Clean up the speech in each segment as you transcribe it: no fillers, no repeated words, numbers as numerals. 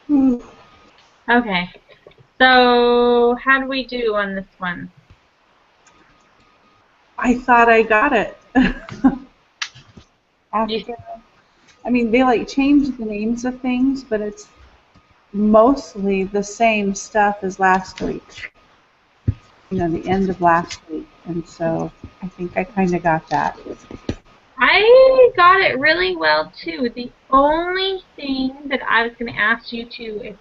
Hmm. Okay. So how do we do on this one? I thought I got it. You, After, I mean, they like changed the names of things, but it's mostly the same stuff as last week. The end of last week. And so I think I kind of got that. I got it really well too. The only thing that I was going to ask you to, if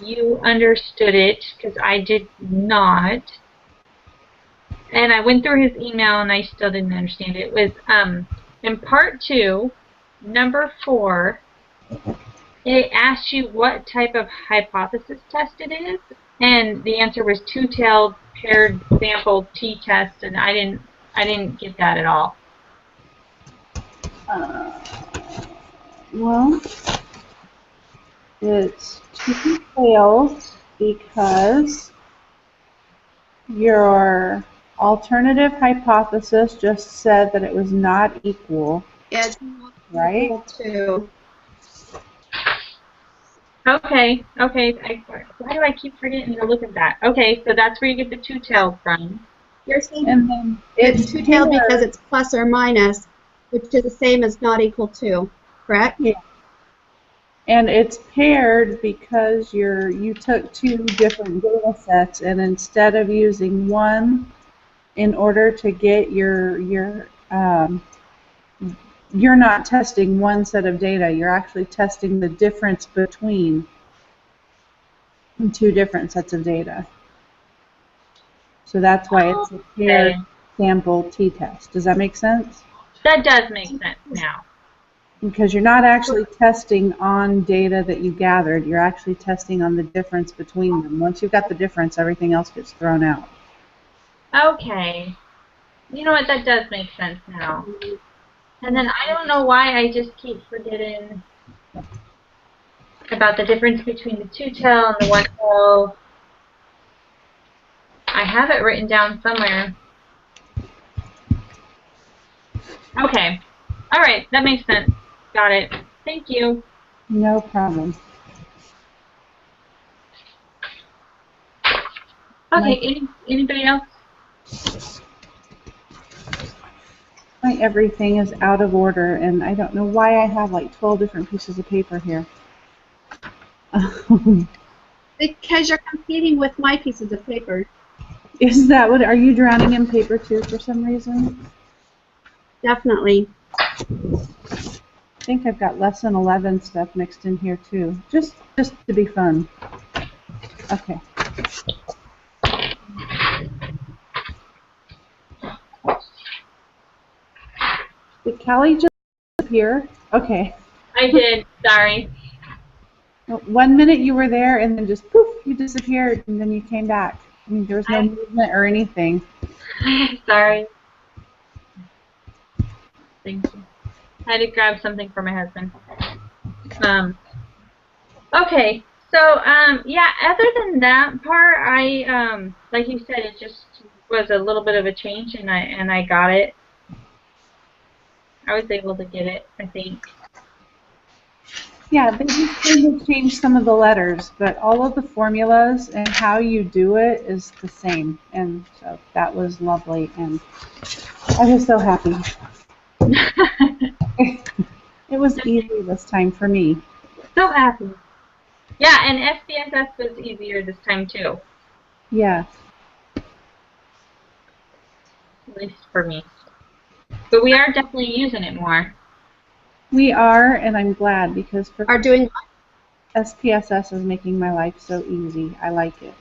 you understood it, because I did not, and I went through his email and I still didn't understand it, was in part 2, number 4, it asked you what type of hypothesis test it is, and the answer was two-tailed paired sample t-test, and I didn't get that at all. Uh, well, it's two tails because your alternative hypothesis just said that it was not equal, Yeah, it's not right? equal to. Okay, okay. Why do I keep forgetting to look at that? Okay, so that's where you get the two-tailed from. You're saying And then it's two-tailed because paired. it's plus or minus, which is the same as not equal to, correct? Yeah. And it's paired because you took two different data sets, and instead of using one in order to get you're not testing one set of data, you're actually testing the difference between two different sets of data. So that's why it's a Okay, paired sample t-test. Does that make sense? that does make sense now. Because you're not actually testing on data that you gathered, you're actually testing on the difference between them. Once you've got the difference, everything else gets thrown out. Okay, you know what? That does make sense now. And then I don't know why I just keep forgetting about the difference between the two-tail and the one-tail. I have it written down somewhere. Okay. All right, that makes sense. Got it. Thank you. No problem. Okay, anybody else? My everything is out of order, and I don't know why I have like 12 different pieces of paper here. Because you're competing with my pieces of paper. Is that what, are you drowning in paper too for some reason? Definitely. I think I've got lesson 11 stuff mixed in here too, just to be fun. Okay. Did Callie just appear? Okay. I did. Sorry. 1 minute you were there, and then just poof, you disappeared, and then you came back. I mean, there was no movement or anything. Sorry. Thank you. I had to grab something for my husband. Okay. So, yeah, other than that part, like you said, it just was a little bit of a change, and I got it. I was able to get it, I think. Yeah, they just kind of changed some of the letters, but all of the formulas and how you do it is the same. And so that was lovely, and I was so happy. It was easy this time for me. So happy. Yeah, and SPSS was easier this time too, Yes. at least for me. But we are definitely using it more. We are, and I'm glad because for Are doing SPSS is making my life so easy. I like it.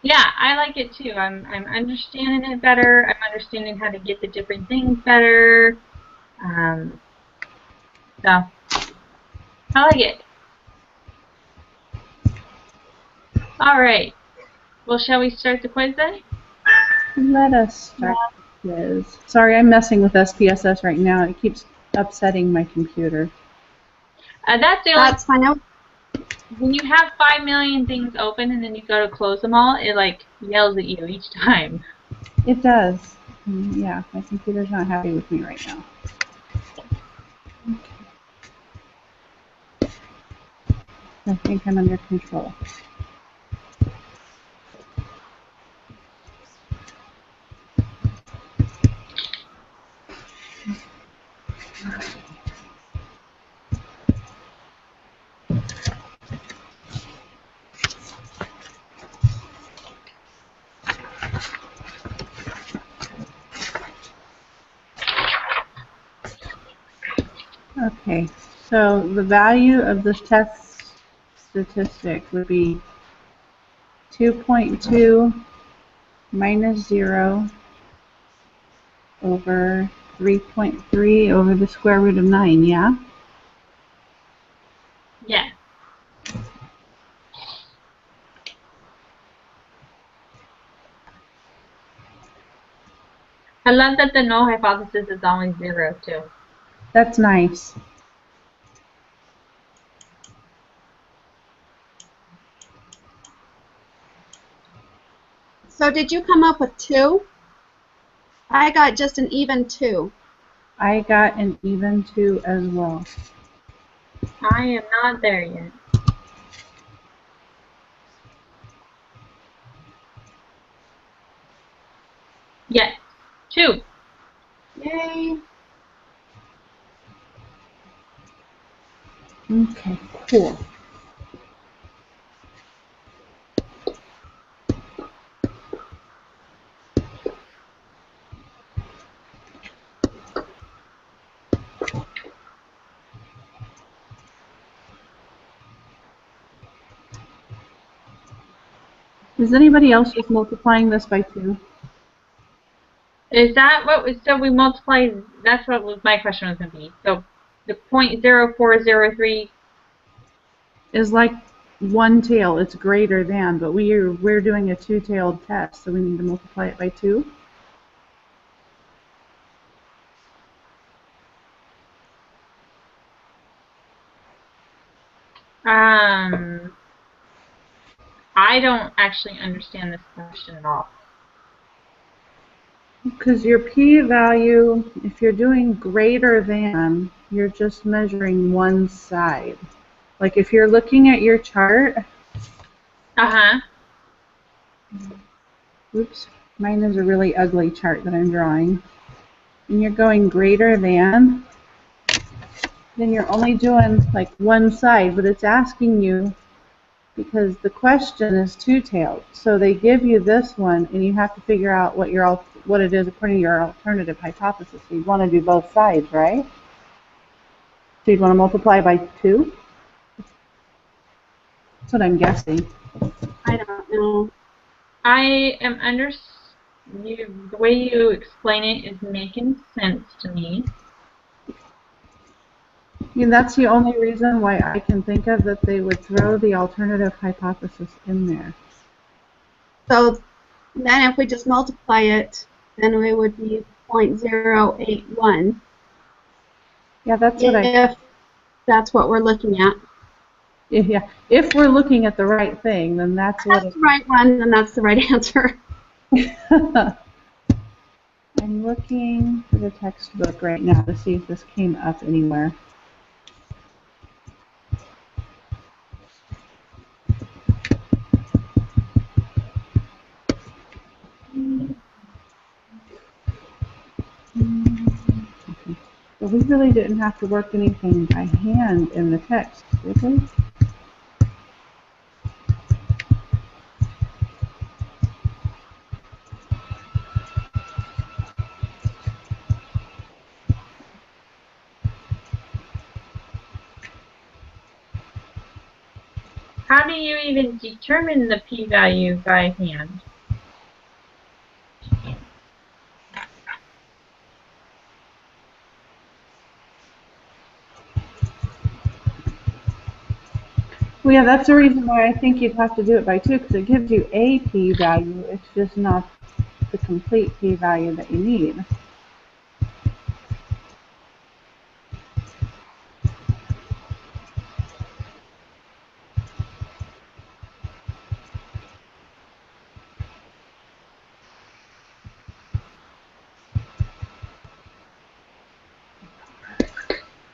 Yeah, I like it too. I'm understanding it better. I'm understanding how to get the different things better. Um, so I like it. All right. Well, shall we start the quiz then? Let us start the quiz. Sorry, I'm messing with SPSS right now. It keeps upsetting my computer. That's the only. That's fine. When you have 5 million things open and then you go to close them all, it like yells at you each time. It does. Yeah, my computer's not happy with me right now. I think I'm under control. Okay, so the value of the test statistic would be 2.2 minus 0 over 3.3 over the square root of 9, yeah? Yes. I love that the null hypothesis is always 0 too. That's nice. So did you come up with 2? I got just an even 2. I got an even 2 as well. I am not there yet. Yes. 2. Yay. Okay, cool. Is anybody else just multiplying this by 2? Is that what was, so we multiply, that's what was my question was going to be. So the 0.0403 Is like one tail, it's greater than, but we're doing a two-tailed test, so we need to multiply it by 2. I don't actually understand this question at all. Because your p-value, if you're doing greater than, you're just measuring one side. Like if you're looking at your chart, Uh-huh. oops, mine is a really ugly chart that I'm drawing. And you're going greater than, then you're only doing like one side, but it's asking you because the question is two-tailed. So they give you this one, and you have to figure out what it is according to your alternative hypothesis. So you'd want to do both sides, right? So you'd want to multiply by 2? That's what I'm guessing. I don't know. I am the way you explain it is making sense to me. I mean, that's the only reason why I can think of that they would throw the alternative hypothesis in there. So then if we just multiply it, then it would be 0.081. Yeah, that's what If that's what we're looking at. Yeah, if we're looking at the right thing, then that's what That's the right one, then that's the right answer. I'm looking for the textbook right now to see if this came up anywhere. But we really didn't have to work anything by hand in the text, did we? How do you even determine the p-value by hand? Well, yeah, that's the reason why I think you'd have to do it by 2, because it gives you a p-value. It's just not the complete p-value that you need.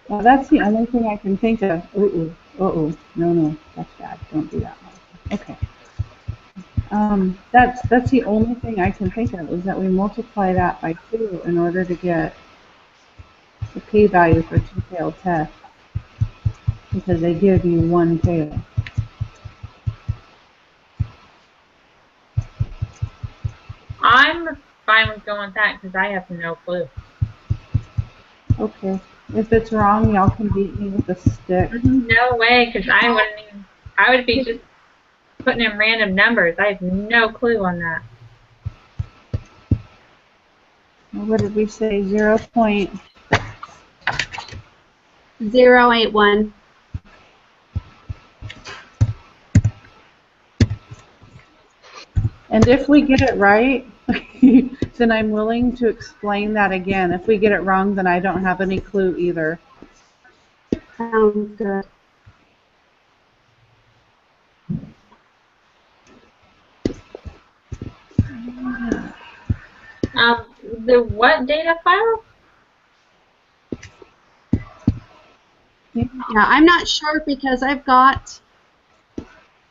Well, that's the only thing I can think of. Ooh, Uh-oh, no, that's bad. Don't do that. Okay. That's the only thing I can think of is that we multiply that by 2 in order to get the p-value for two-tailed test because they give you one tail. I'm fine with going with that because I have no clue. Okay. If it's wrong, y'all can beat me with a stick. No way, because I wouldn't even. I would be just putting in random numbers. I have no clue on that. What did we say? 0.081. And if we get it right, then I'm willing to explain that again. If we get it wrong, then I don't have any clue either. Sounds good. The what data file? Yeah, I'm not sure because I've got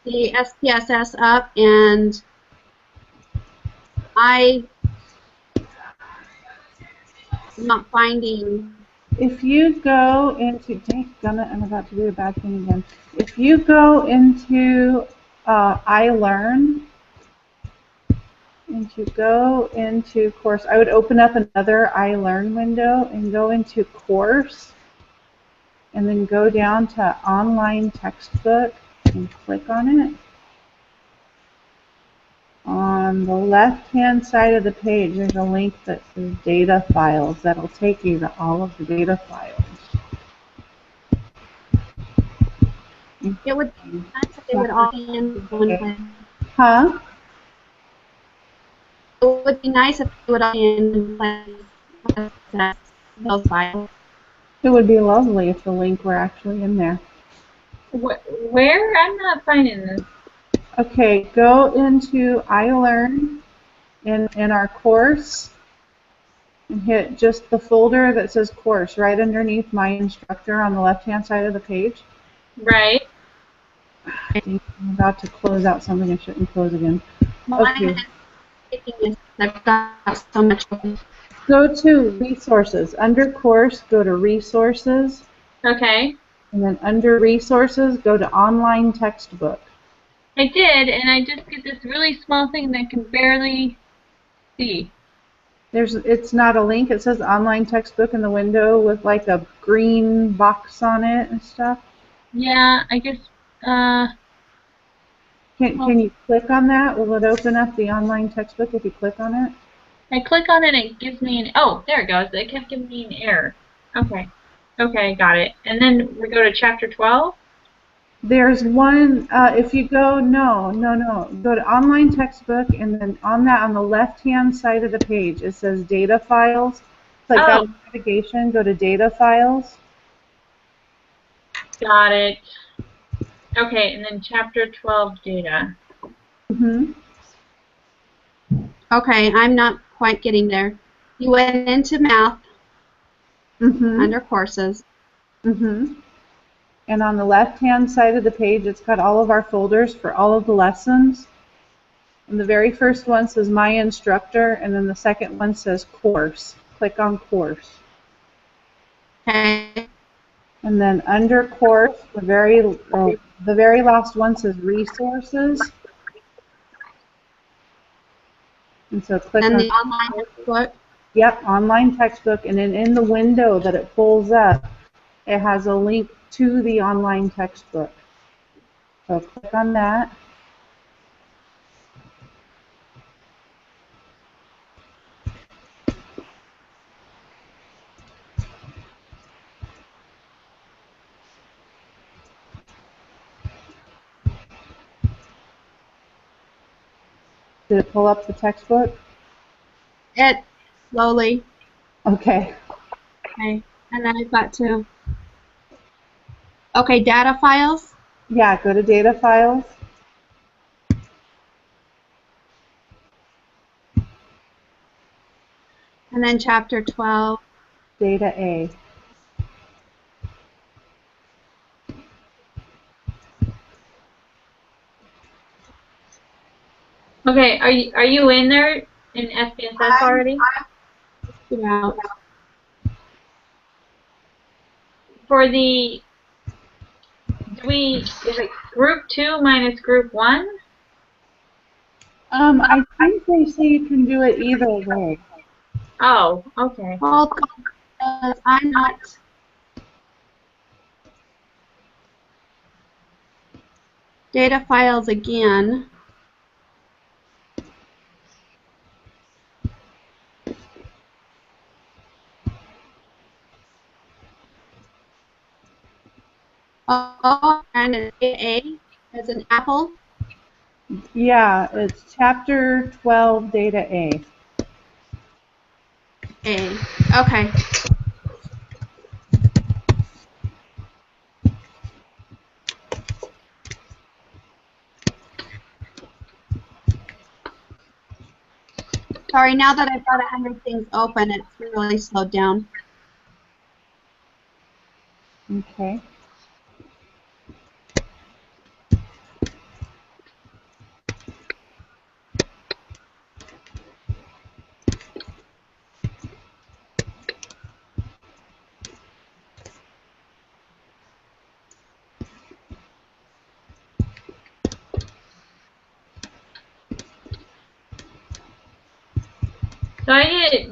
the SPSS up and I'm not finding. If you go into, dang gummit, I'm about to do a bad thing again. If you go into iLearn, and you go into course, I would open up another iLearn window and go into course, and then go down to online textbook and click on it. On the left-hand side of the page, there's a link that says data files. That'll take you to all of the data files. It would be nice if they would all be in one place. Huh? It would be nice if they would all be in one place. Those files. It would be lovely if the link were actually in there. Where? I'm not finding this. Okay, go into iLearn in our course and hit just the folder that says course right underneath my instructor on the left-hand side of the page. Right. I'm about to close out something I shouldn't close again. Okay. I've got so much. Go to resources. Under course, go to resources. Okay. And then under resources, go to online textbook. I did, and I just get this really small thing that I can barely see. It's not a link. It says online textbook in the window with like a green box on it and stuff. Yeah, I guess. Can you click on that? Will it open up the online textbook if you click on it? I click on it, and it gives me an. Oh, there it goes. It kept giving me an error. Okay. Okay, got it. And then we go to chapter 12. There's one, if you go, no, go to online textbook, and then on that, on the left-hand side of the page, it says data files. Click on navigation, go to data files. Got it. Okay, and then chapter 12 data. Okay, I'm not quite getting there. You went into math under courses. And on the left-hand side of the page, it's got all of our folders for all of the lessons. And the very first one says My Instructor, and then the second one says Course. Click on Course. Okay. And then under Course, the very last one says Resources. And so click on the online textbook. Yep, online textbook, and then in the window that it pulls up, it has a link to the online textbook. So click on that. Did it pull up the textbook? It slowly. Okay. Okay, and then I've got to. Okay, data files. Yeah, go to data files. And then chapter 12. Data A. Okay, are you in there in SPSS already? Yeah. For the is it group 2 minus group 1? I think they say you can do it either way. Oh, okay. Hold on, I'm not. Data files again. Oh, and an A as an apple. Yeah, it's chapter 12, data A. A. Okay. Sorry, now that I've got 100 things open, it's really slowed down. Okay. So I get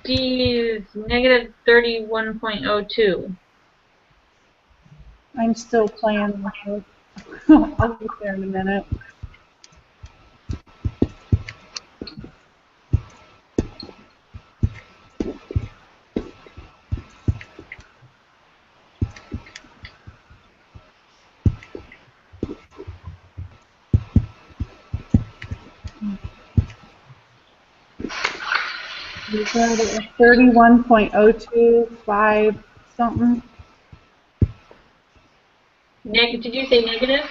D is negative 31.02. I'm still playing with it. I'll get there in a minute. You got it at 31.025 something. Did you say negative?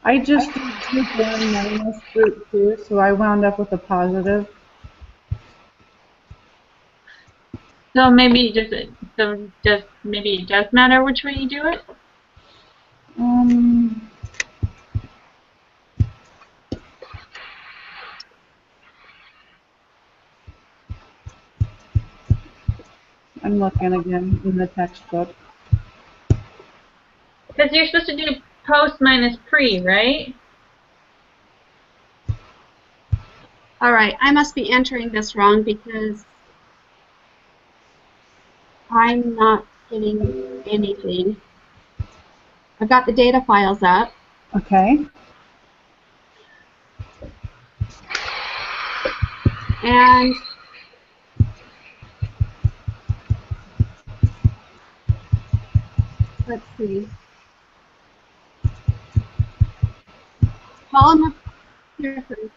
I just did group 1 minus group 2, so I wound up with a positive. So maybe maybe it does matter which way you do it? I'm looking again in the textbook. Because you're supposed to do post minus pre, right? All right, I must be entering this wrong because I'm not getting anything. I've got the data files up. Okay. And let's see. Column of difference,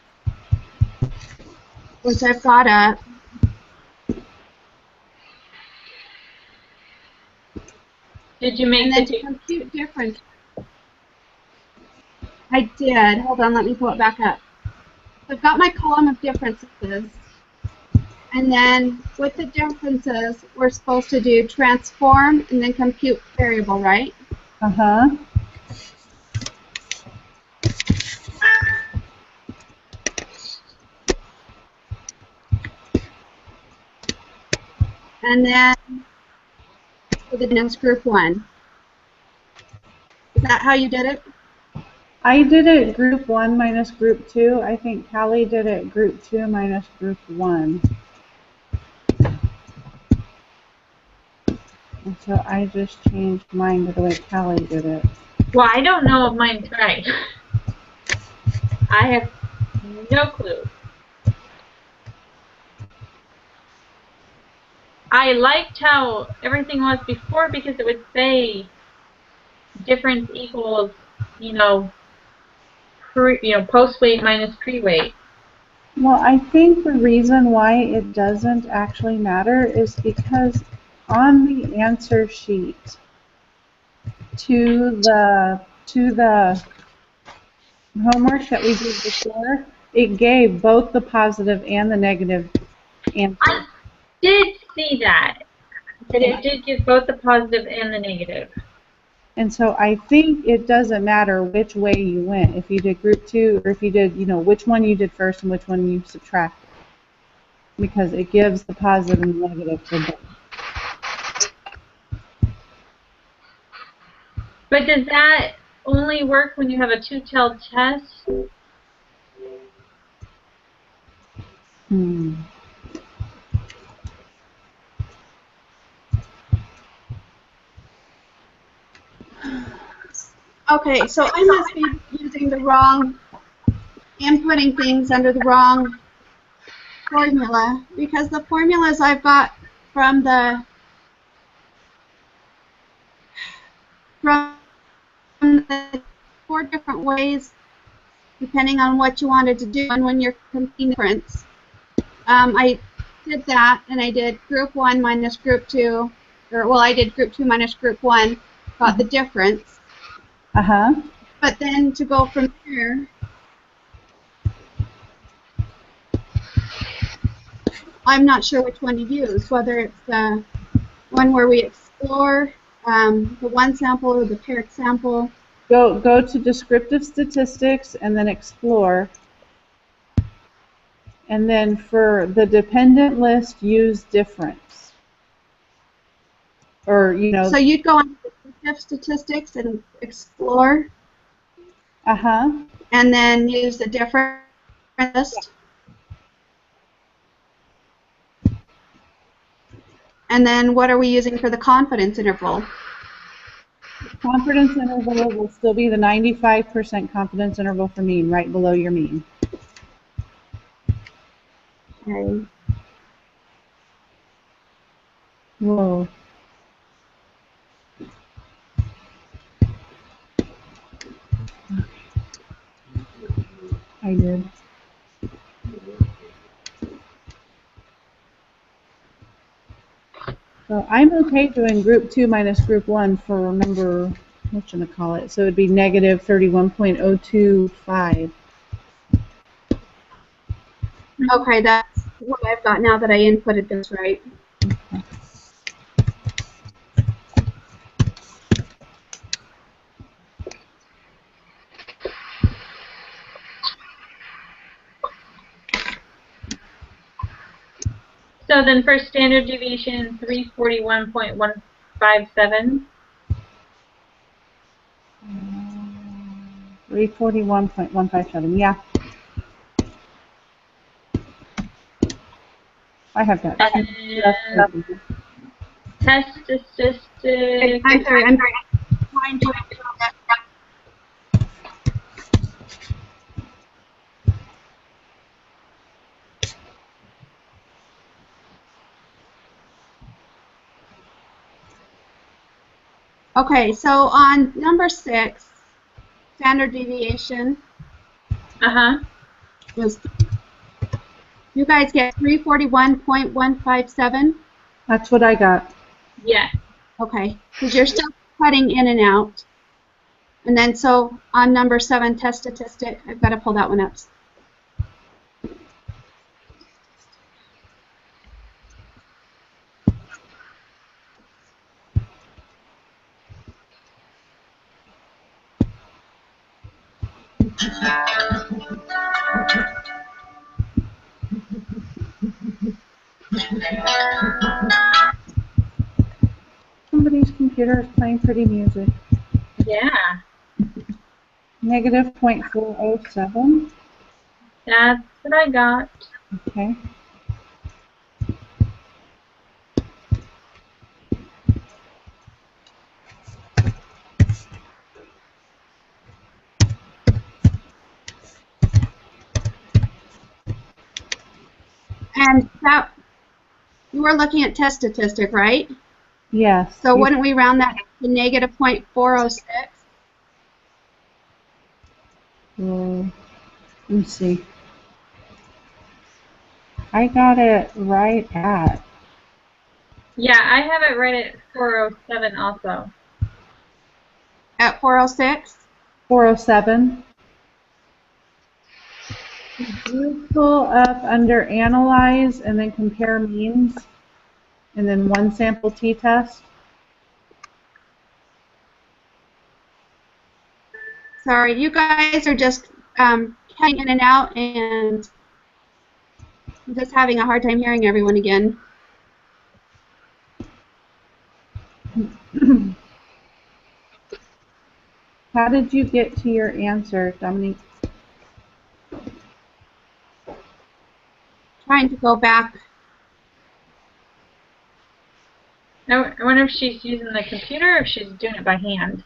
which I've got up. Did you make And then to compute difference, I did. Hold on, let me pull it back up. So I've got my column of differences. And then with the differences, we're supposed to do transform and then compute variable, right? Uh-huh. And then for the next group 1. Is that how you did it? I did it group 1 minus group 2. I think Callie did it group 2 minus group 1. And so I just changed mine to the way Callie did it. Well, I don't know if mine's right. I have no clue. I liked how everything was before because it would say difference equals, post weight minus pre-weight. Well, I think the reason why it doesn't actually matter is because on the answer sheet to the homework that we did before, it gave both the positive and the negative answer. I did see that it did give both the positive and the negative. And so I think it doesn't matter which way you went, if you did group 2 or if you did, which one you did first and which one you subtracted, because it gives the positive and negative for both. But does that only work when you have a two-tailed test? Okay, so I must be using the wrong, inputting things under the wrong formula, because the formulas I've got from the 4 different ways, depending on what you wanted to do and when you're computing difference. I did that, and I did group 1 minus group 2, or well, I did group 2 minus group 1, got the difference. But then to go from there, I'm not sure which one to use, whether it's the one where we explore the one sample or the paired sample. Go to descriptive statistics and then explore. And then for the dependent list, use difference. Or, So you'd go on descriptive statistics and explore. And then use the difference list. And then what are we using for the confidence interval? Confidence interval will still be the 95% confidence interval for mean, right below your mean. Okay. Whoa. I did. So I'm okay doing group 2 minus group 1 for number, what should I call it? So it would be negative 31.025. Okay, that's what I've got now that I inputted this right. Okay. So then for standard deviation, 341.157. 341.157, yeah. I have that. Test statistics. I'm sorry, I'm trying to. Okay, so on number 6, standard deviation. Was you guys get 341.157? That's what I got. Yeah. Okay, because you're still cutting in and out. And then so on number 7, test statistic, I've got to pull that one up. Somebody's computer is playing pretty music. Yeah. Negative 0.407. That's what I got. Okay. And that, you were looking at test statistic, right? Yes. So wouldn't we round that to negative 0.406? Let me see. I got it right at. Yeah, I have it right at 407 also. At 406? 407. You pull up under Analyze and then Compare Means, and then One Sample T-Test. Sorry, you guys are just cutting in and out, and I'm just having a hard time hearing everyone again. How did you get to your answer, Dominique? Trying to go back. I wonder if she's using the computer or if she's doing it by hand.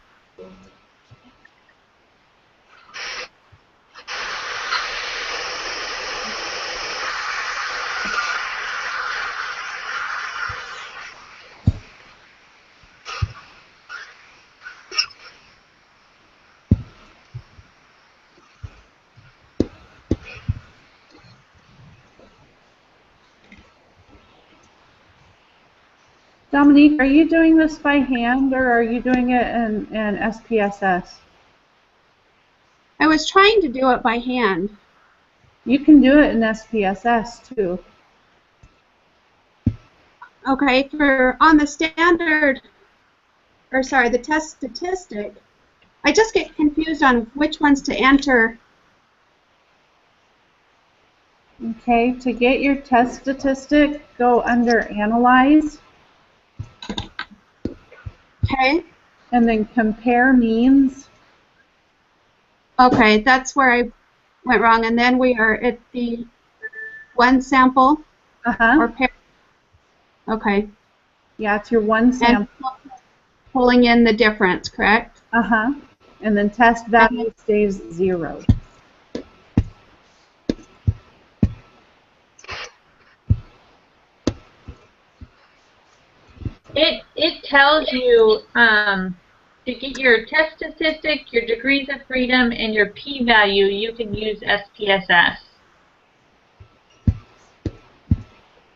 Dominique, are you doing this by hand or are you doing it in SPSS? I was trying to do it by hand. You can do it in SPSS too. Okay, on the standard, or sorry, the test statistic, I just get confused on which ones to enter. Okay, to get your test statistic, go under Analyze. Okay. And then Compare Means. Okay, that's where I went wrong. And then we are at the one sample or pair. Okay. Yeah, it's your one sample. And pulling in the difference, correct? And then test value stays 0. It tells you to get your test statistic, your degrees of freedom, and your p-value, you can use SPSS.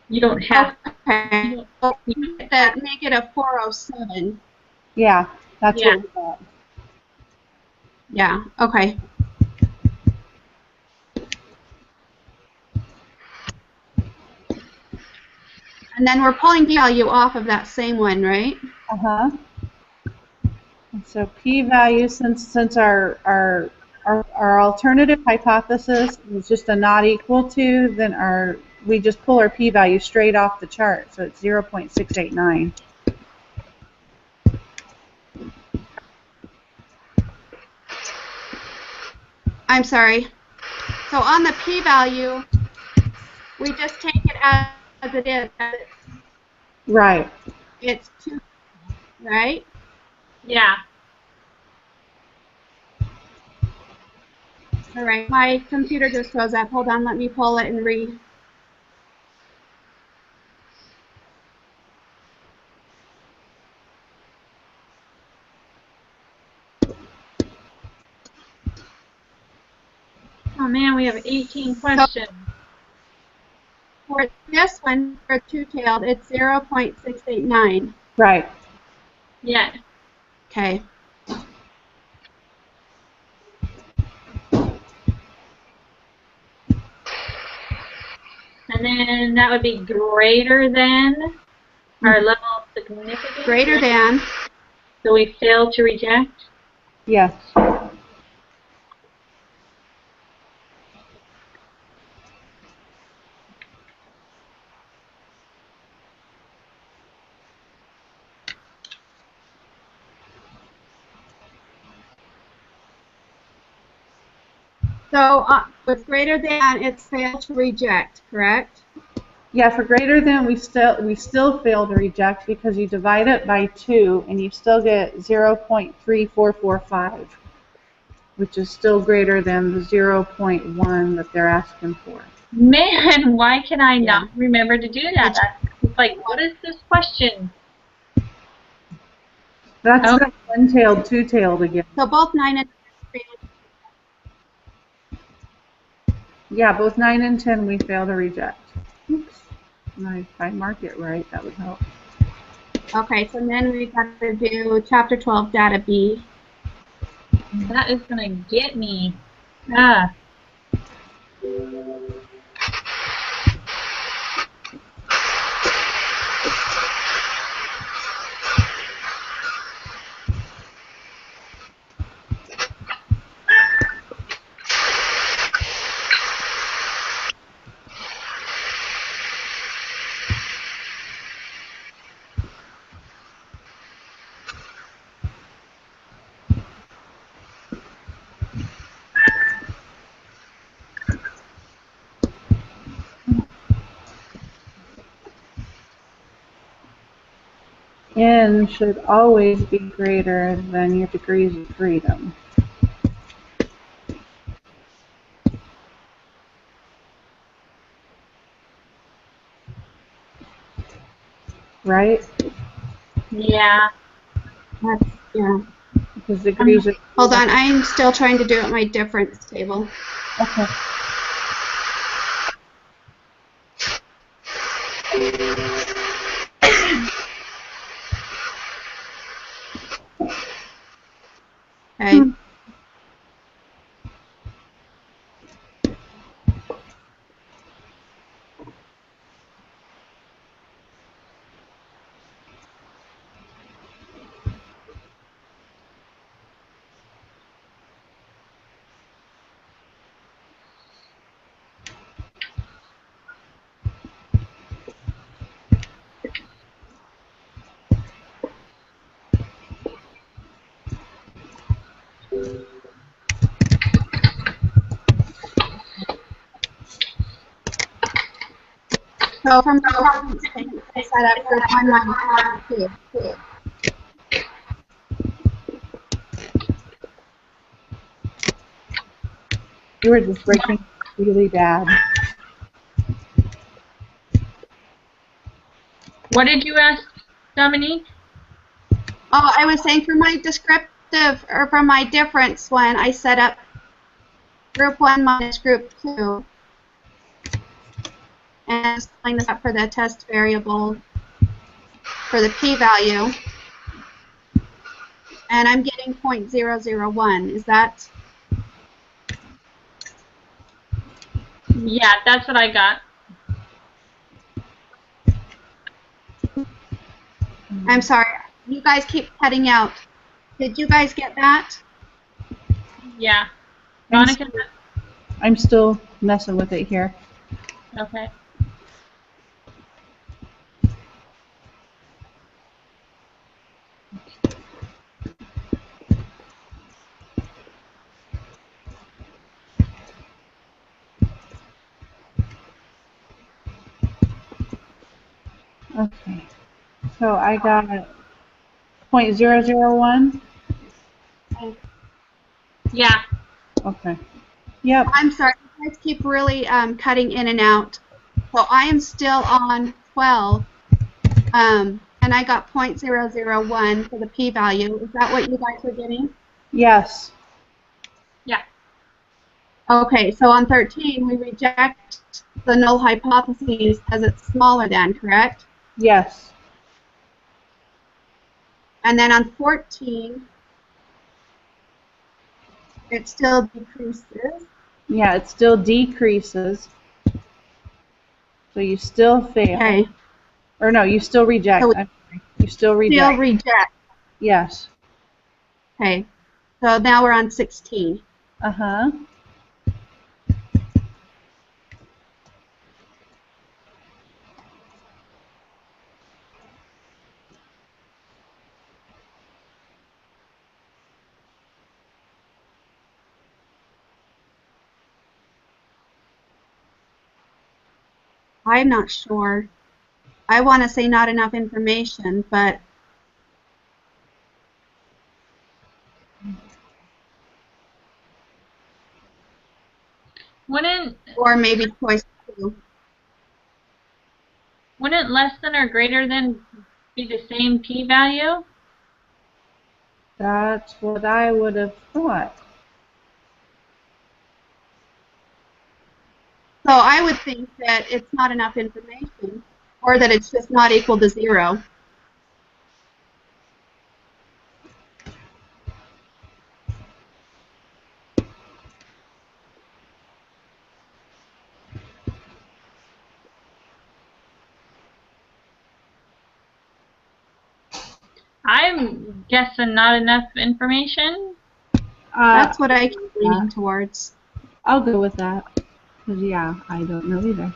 You don't have. Okay. That -407. Yeah, that's what we got. Yeah. Okay. And then we're pulling p-value off of that same one, right? And so p-value, since our alternative hypothesis is just a not equal to, then we just pull our p-value straight off the chart, so it's 0.689. I'm sorry. So on the p-value, we just take it as it is. Right. It's 2, right? Yeah. All right. My computer just froze up. Hold on. Let me pull it and read. Oh man, we have 18 questions. For this one, for two-tailed, it's 0.689. Right. Yeah. Okay. And then that would be greater than our level of significance. Greater than. So we fail to reject? Yes. So with greater than, it's fail to reject, correct? Yeah, for greater than, we still fail to reject because you divide it by 2 and you still get 0.3445, which is still greater than the 0.1 that they're asking for. Man, why can I not remember to do that? That's like, what is this question? That's the one-tailed, two-tailed again. So both 9 and 10 fail. Yeah, both 9 and 10 we fail to reject. Oops. If I mark it right, that would help. Okay, so then we've got to do Chapter 12, Data B. That is going to get me. Ah. N should always be greater than your degrees of freedom. Right? Yeah. Yeah. Because degrees of Hold on, I'm still trying to do it my difference table. Okay. Okay. So from the reference thing, I set up group 1 minus group 2. You were just breaking really bad. What did you ask, Dominique? Oh, I was saying for my descriptive, or for my difference one, I set up group 1 minus group 2. And pulling this up for the test variable for the p-value. And I'm getting 0.001. Is that? Yeah, that's what I got. I'm sorry. You guys keep cutting out. Did you guys get that? Yeah. I'm Monica? I'm still messing with it here. Okay. Okay. So I got 0.001. Yeah. Okay. Yep. I'm sorry. You guys keep really cutting in and out. So I am still on 12. And I got 0.001 for the p-value. Is that what you guys were getting? Yes. Yeah. Okay, so on 13, we reject the null hypothesis as it's smaller than, correct? Yes. And then on 14, it still decreases. Yeah, it still decreases. So you still fail. Okay. Or no, you still reject. So I'm sorry. You still reject. Still reject. Yes. Okay. So now we're on 16. Uh-huh. I'm not sure. I want to say not enough information, but or maybe choice 2. Wouldn't less than or greater than be the same p-value? That's what I would have thought. So I would think that it's not enough information, or that it's just not equal to 0. I'm guessing not enough information. That's what I keep leaning towards. I'll go with that. Because, yeah, I don't know either.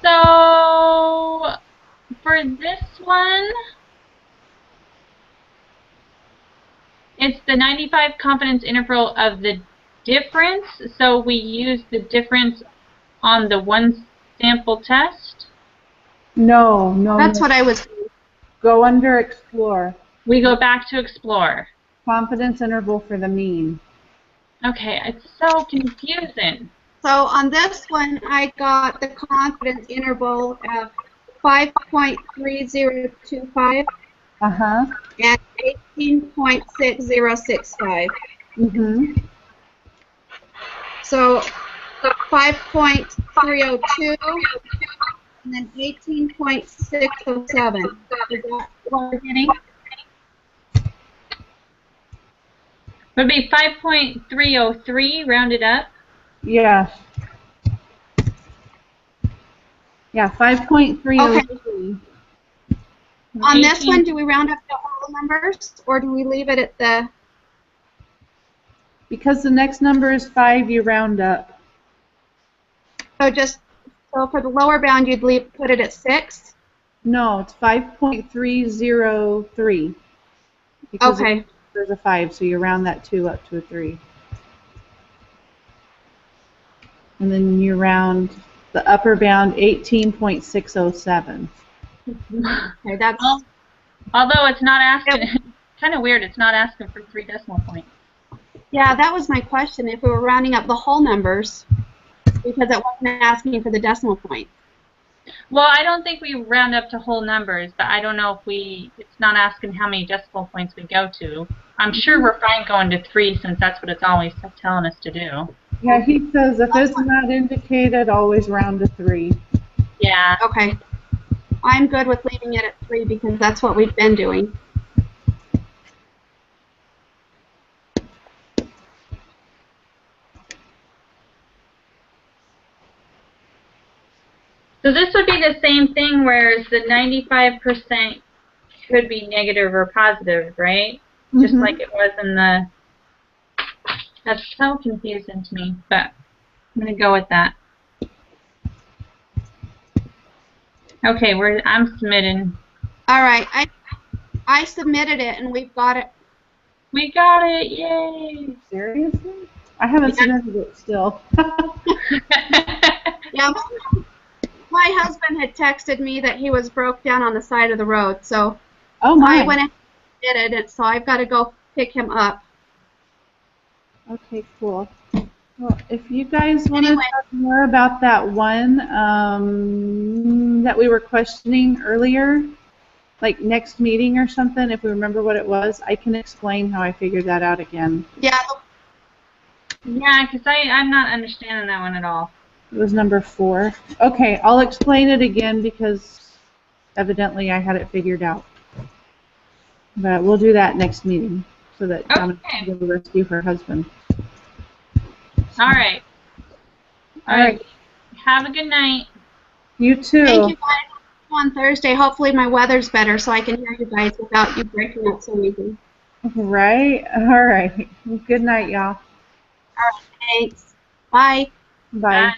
So, for this one, It's the 95 confidence interval of the difference, so we use the difference on the one sample test. No, no, That's no. what I was. Go under explore. We go back to explore. Confidence interval for the mean. Okay, it's so confusing. So on this one, I got the confidence interval of 5.3025 Uh-huh. and 18.6065. Mm-hmm. So 5.302 and then 18.607. Is that what we're getting? Would be 5.303 rounded up. Yeah. Yeah, 5.303. On this one, do we round up the whole numbers or do we leave it at the... Because the next number is 5, you round up. So for the lower bound, you'd put it at 6? No, it's 5.303. Because Okay. there's a 5, so you round that 2 up to a 3. And then you round the upper bound 18.607. Okay, that's... Although it's not asking, it's kind of weird, it's not asking for 3 decimal points. Yeah, that was my question, if we were rounding up the whole numbers, because it wasn't asking for the decimal point. Well, I don't think we round up to whole numbers, but I don't know if it's not asking how many decimal points we go to. I'm sure we're fine going to 3 since that's what it's always telling us to do. Yeah, he says if it's not indicated, always round to 3. Yeah. Okay. I'm good with leaving it at 3 because that's what we've been doing. So this would be the same thing, whereas the 95% could be negative or positive, right? Just like it was in the... That's so confusing to me, but I'm going to go with that. Okay, I'm submitting. All right. I submitted it and we've got it. We got it! Yay! Seriously? I haven't submitted it still. Yeah, my husband had texted me that he was broke down on the side of the road, so Oh my. I went ahead and did it, so I've got to go pick him up. Okay, cool. Well, if you guys want to talk more about that one that we were questioning earlier, like next meeting or something, if we remember what it was, I can explain how I figured that out again. Yeah. Yeah, because I'm not understanding that one at all. It was number 4. Okay, I'll explain it again because evidently I had it figured out. But we'll do that next meeting so that Donna can give a rescue her husband. All right. All right. Have a good night. You too. Thank you guys. On Thursday, hopefully my weather's better so I can hear you guys without you breaking up so easy. Right? All right. Good night, y'all. All right, thanks. Bye. Bye. Bye.